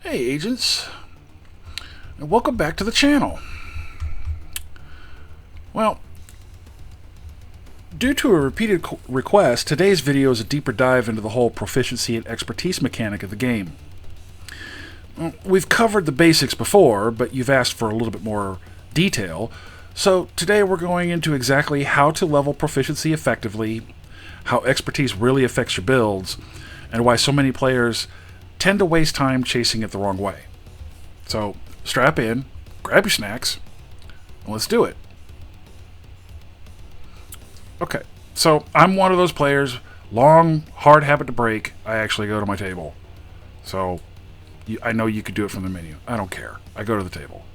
Hey agents, and welcome back to the channel. Well, due to a repeated request, today's video is a deeper dive into the whole proficiency and expertise mechanic of the game. Well, we've covered the basics before, but you've asked for a little bit more detail, so today we're going into exactly how to level proficiency effectively, how expertise really affects your builds, and why so many players tend to waste time chasing it the wrong way. So strap in, grab your snacks, and let's do it. Okay, so I'm one of those players, long, hard habit to break. I actually go to my table. So I know you could do it from the menu. I don't care. I go to the table.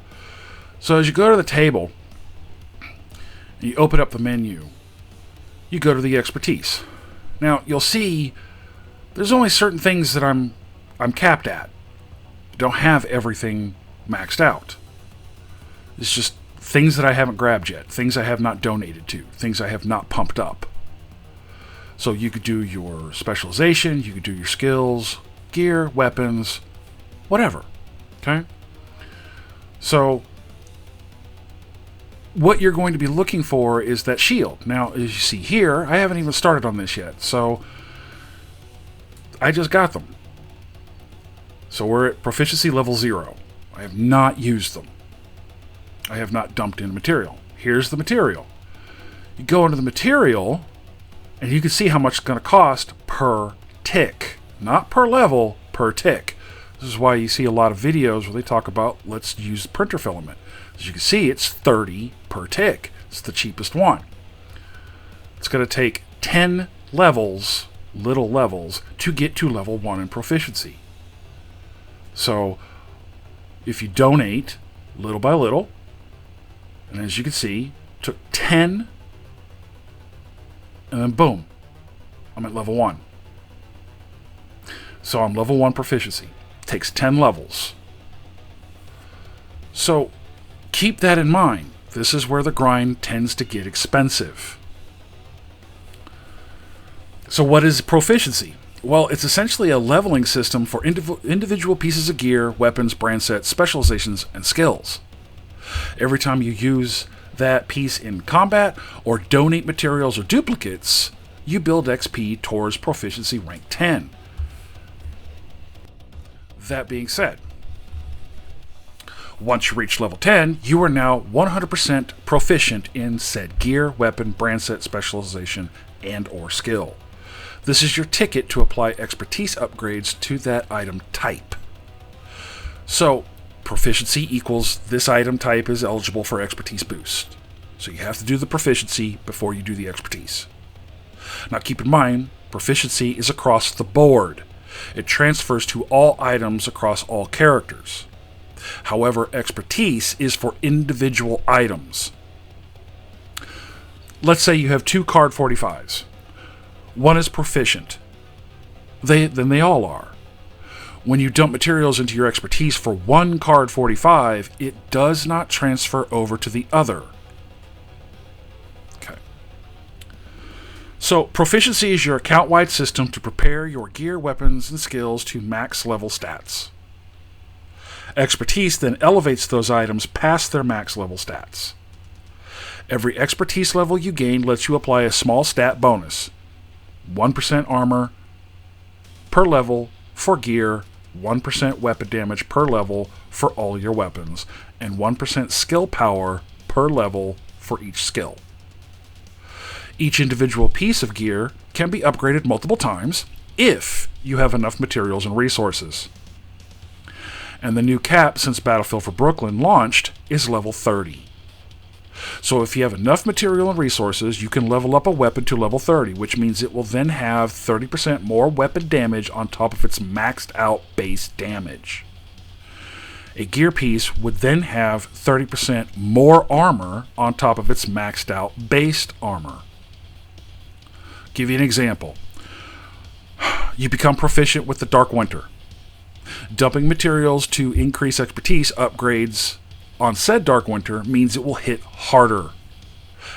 So as you go to the table, and you open up the menu, you go to the expertise. Now, you'll see there's only certain things that I'm capped at. I don't have everything maxed out. It's just things that I haven't grabbed yet, things I have not donated to, things I have not pumped up. So you could do your specialization, you could do your skills, gear, weapons, whatever. Okay? So what you're going to be looking for is that shield. Now, as you see here, I haven't even started on this yet, so I just got them. So we're at proficiency level 0. I have not used them. I have not dumped in material. Here's the material. You go into the material, and you can see how much it's going to cost per tick. Not per level, per tick. This is why you see a lot of videos where they talk about, let's use printer filament. As you can see, it's 30 per tick. It's the cheapest one. It's going to take 10 levels, little levels, to get to level 1 in proficiency. So, if you donate little by little, and as you can see, took 10, and then boom, I'm at level 1. So I'm level 1 proficiency. Takes 10 levels. So, keep that in mind. This is where the grind tends to get expensive. So what is proficiency? Well, it's essentially a leveling system for individual pieces of gear, weapons, brand sets, specializations, and skills. Every time you use that piece in combat or donate materials or duplicates, you build XP towards proficiency rank 10. That being said, once you reach level 10, you are now 100% proficient in said gear, weapon, brand set, specialization, and or skill. This is your ticket to apply expertise upgrades to that item type. So, proficiency equals this item type is eligible for expertise boost. So you have to do the proficiency before you do the expertise. Now keep in mind, proficiency is across the board. It transfers to all items across all characters. However, expertise is for individual items. Let's say you have 2 card 45s. One is proficient. Then they all are. When you dump materials into your expertise for one card 45, it does not transfer over to the other. Okay. So, proficiency is your account-wide system to prepare your gear, weapons, and skills to max level stats. Expertise then elevates those items past their max level stats. Every expertise level you gain lets you apply a small stat bonus. 1% armor per level for gear, 1% weapon damage per level for all your weapons, and 1% skill power per level for each skill. Each individual piece of gear can be upgraded multiple times if you have enough materials and resources. And the new cap since Battlefield for Brooklyn launched is level 30. So if you have enough material and resources, you can level up a weapon to level 30, which means it will then have 30% more weapon damage on top of its maxed out base damage. A gear piece would then have 30% more armor on top of its maxed out base armor. Give you an example. You become proficient with the Dark Winter. Dumping materials to increase expertise upgrades on said Dark Winter means it will hit harder.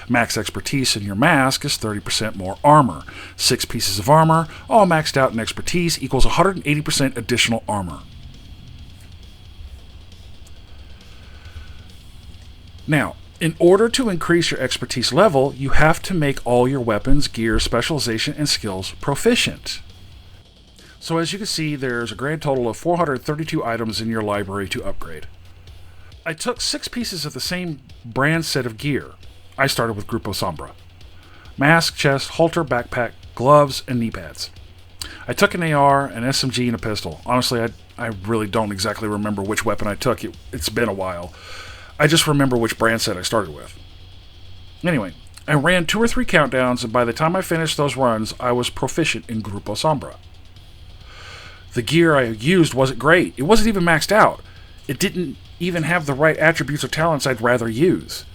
Max expertise in your mask is 30% more armor. 6 pieces of armor, all maxed out in expertise, equals 180% additional armor. Now, in order to increase your expertise level, you have to make all your weapons, gear, specialization, and skills proficient. So as you can see, there's a grand total of 432 items in your library to upgrade. I took 6 pieces of the same brand set of gear. I started with Grupo Sombra. Mask, chest, halter, backpack, gloves, and knee pads. I took an AR, an SMG, and a pistol. Honestly, I really don't exactly remember which weapon I took. It's been a while. I just remember which brand set I started with. Anyway, I ran 2 or 3 countdowns, and by the time I finished those runs, I was proficient in Grupo Sombra. The gear I used wasn't great. It wasn't even maxed out. It didn't even have the right attributes or talents I'd rather use.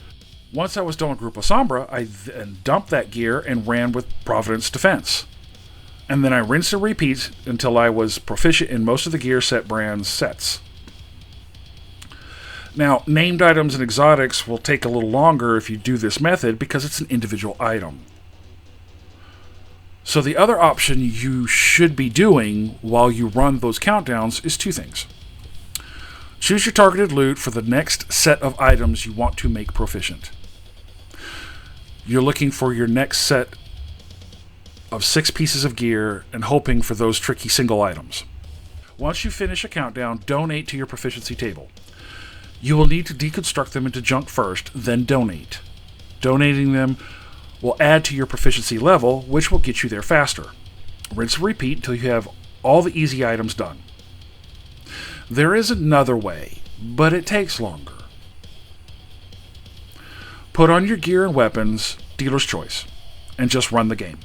Once I was done with Grupo Sombra, I then dumped that gear and ran with Providence Defense. And then I rinsed and repeat until I was proficient in most of the gear set brand's sets. Now, named items and exotics will take a little longer if you do this method because it's an individual item. So the other option you should be doing while you run those countdowns is 2 things. Choose your targeted loot for the next set of items you want to make proficient. You're looking for your next set of 6 pieces of gear and hoping for those tricky single items. Once you finish a countdown, donate to your proficiency table. You will need to deconstruct them into junk first, then donate. Donating them will add to your proficiency level, which will get you there faster. Rinse and repeat until you have all the easy items done. There is another way, but it takes longer. Put on your gear and weapons, dealer's choice, and just run the game.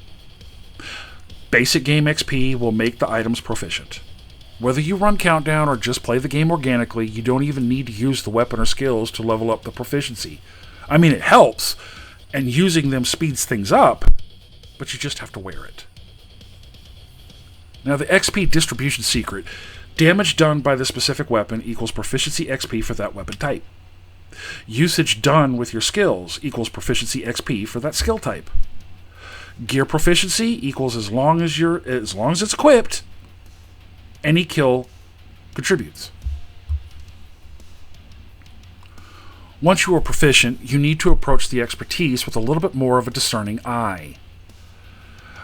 Basic game XP will make the items proficient. Whether you run countdown or just play the game organically, you don't even need to use the weapon or skills to level up the proficiency. I mean, it helps, and using them speeds things up, but you just have to wear it. Now, the XP distribution secret: damage done by the specific weapon equals proficiency XP for that weapon type. Usage done with your skills equals proficiency XP for that skill type. Gear proficiency equals as long as it's equipped, any kill contributes. Once you are proficient, you need to approach the expertise with a little bit more of a discerning eye.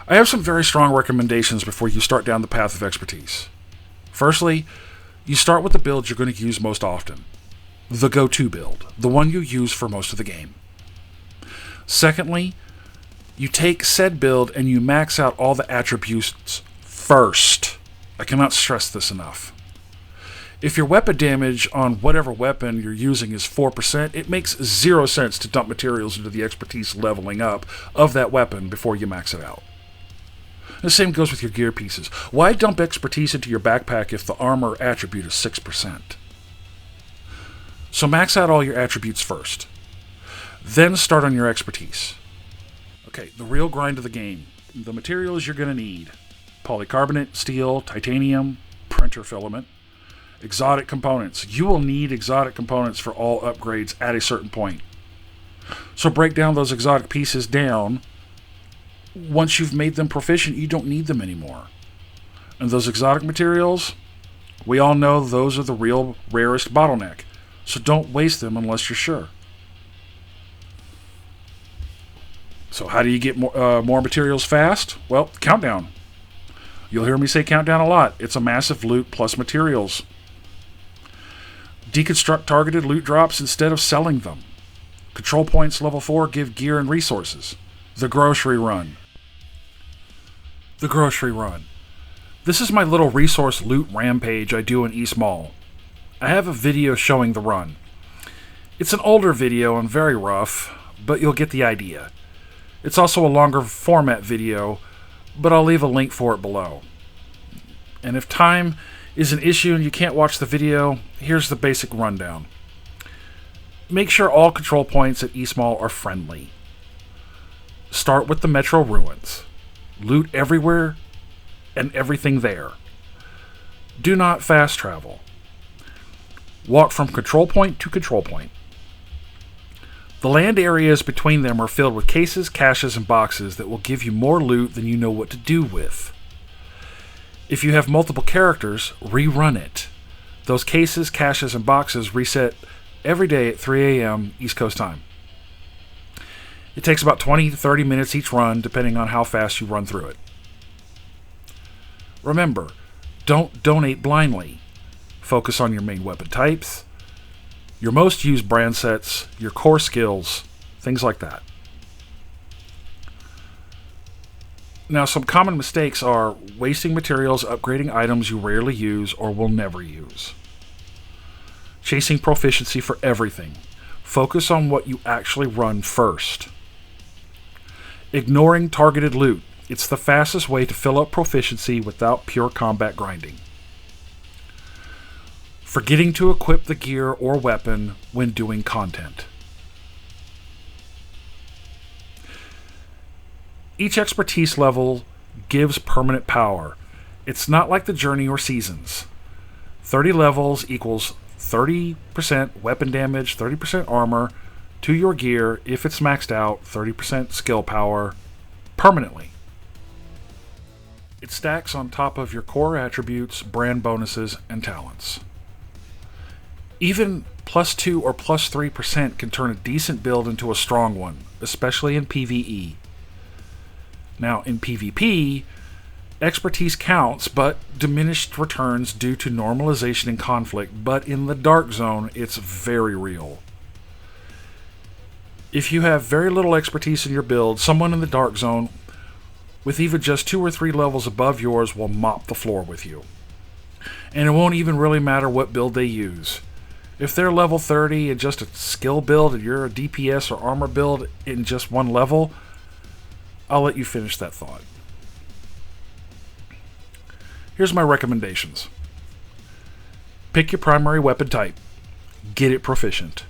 I have some very strong recommendations before you start down the path of expertise. Firstly, you start with the build you're going to use most often. The go-to build, the one you use for most of the game. Secondly, you take said build and you max out all the attributes first. I cannot stress this enough. If your weapon damage on whatever weapon you're using is 4%, it makes 0 sense to dump materials into the expertise leveling up of that weapon before you max it out. The same goes with your gear pieces. Why dump expertise into your backpack if the armor attribute is 6%? So max out all your attributes first. Then start on your expertise. Okay, the real grind of the game. The materials you're going to need: polycarbonate, steel, titanium, printer filament. Exotic components. You will need exotic components for all upgrades at a certain point. So break down those exotic pieces down. Once you've made them proficient, you don't need them anymore. And those exotic materials, we all know those are the real rarest bottleneck. So don't waste them unless you're sure. So how do you get more materials fast? Well, countdown. You'll hear me say countdown a lot. It's a massive loot plus materials. Deconstruct targeted loot drops instead of selling them. Control points level 4 give gear and resources. The grocery run. The grocery run. This is my little resource loot rampage I do in East Mall. I have a video showing the run. It's an older video and very rough, but you'll get the idea. It's also a longer format video, but I'll leave a link for it below. And if time is an issue and you can't watch the video, here's the basic rundown. Make sure all control points at East Mall are friendly. Start with the Metro Ruins. Loot everywhere and everything there. Do not fast travel. Walk from control point to control point. The land areas between them are filled with cases, caches, and boxes that will give you more loot than you know what to do with. If you have multiple characters, rerun it. Those cases, caches, and boxes reset every day at 3 a.m. East Coast time. It takes about 20 to 30 minutes each run, depending on how fast you run through it. Remember, don't donate blindly. Focus on your main weapon types, your most used brand sets, your core skills, things like that. Now, some common mistakes are wasting materials upgrading items you rarely use or will never use. Chasing proficiency for everything. Focus on what you actually run first. Ignoring targeted loot. It's the fastest way to fill up proficiency without pure combat grinding. Forgetting to equip the gear or weapon when doing content. Each expertise level gives permanent power. It's not like the journey or seasons. 30 levels equals 30% weapon damage, 30% armor to your gear if it's maxed out, 30% skill power permanently. It stacks on top of your core attributes, brand bonuses, and talents. Even +2 or +3% can turn a decent build into a strong one, especially in PvE. Now, in PvP, expertise counts, but diminished returns due to normalization and conflict, but in the Dark Zone, it's very real. If you have very little expertise in your build, someone in the Dark Zone with even just 2 or 3 levels above yours will mop the floor with you. And it won't even really matter what build they use. If they're level 30 and just a skill build and you're a DPS or armor build in just one level, I'll let you finish that thought. Here's my recommendations. Pick your primary weapon type. Get it proficient.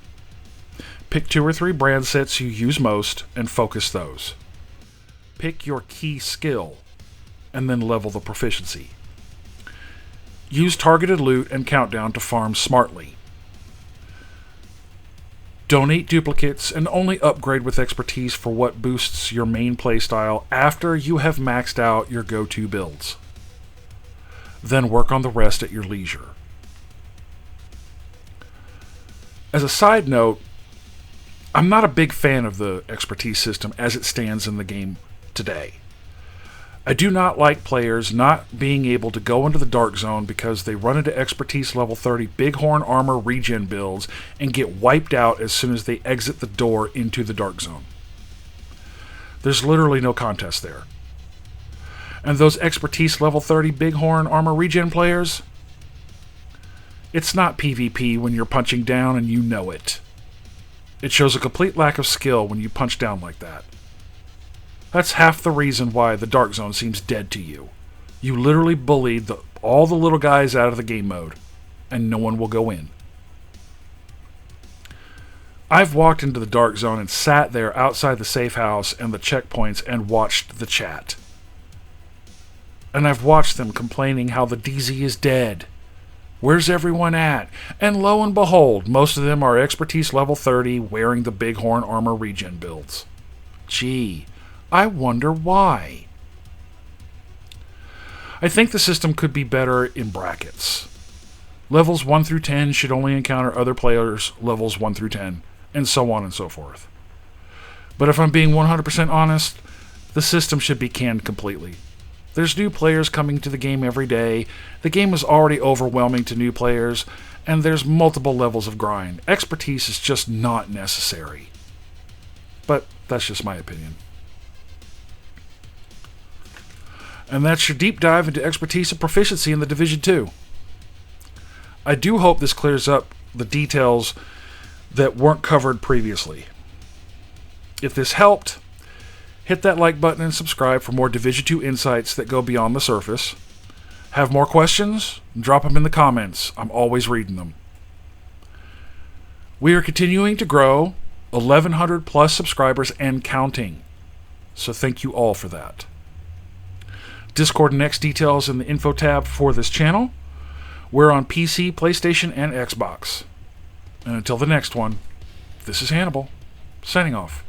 Pick 2 or 3 brand sets you use most and focus those. Pick your key skill and then level the proficiency. Use targeted loot and countdown to farm smartly. Donate duplicates and only upgrade with expertise for what boosts your main playstyle after you have maxed out your go-to builds. Then work on the rest at your leisure. As a side note, I'm not a big fan of the expertise system as it stands in the game today. I do not like players not being able to go into the Dark Zone because they run into expertise level 30 Bighorn armor regen builds and get wiped out as soon as they exit the door into the Dark Zone. There's literally no contest there. And those expertise level 30 Bighorn armor regen players, it's not PvP when you're punching down and you know it. It shows a complete lack of skill when you punch down like that. That's half the reason why the Dark Zone seems dead to you. You literally bullied all the little guys out of the game mode, and no one will go in. I've walked into the Dark Zone and sat there outside the safe house and the checkpoints and watched the chat. And I've watched them complaining how the DZ is dead. Where's everyone at? And lo and behold, most of them are expertise level 30 wearing the Bighorn armor regen builds. Gee, I wonder why. I think the system could be better in brackets. Levels 1 through 10 should only encounter other players levels 1 through 10, and so on and so forth. But if I'm being 100% honest, the system should be canned completely. There's new players coming to the game every day, the game is already overwhelming to new players, and there's multiple levels of grind. Expertise is just not necessary. But that's just my opinion. And that's your deep dive into expertise and proficiency in the Division 2. I do hope this clears up the details that weren't covered previously. If this helped, hit that like button and subscribe for more Division 2 insights that go beyond the surface. Have more questions? Drop them in the comments. I'm always reading them. We are continuing to grow, 1,100 plus subscribers and counting. So thank you all for that. Discord and X details in the info tab for this channel. We're on PC, PlayStation, and Xbox. And until the next one, this is Hannibal, signing off.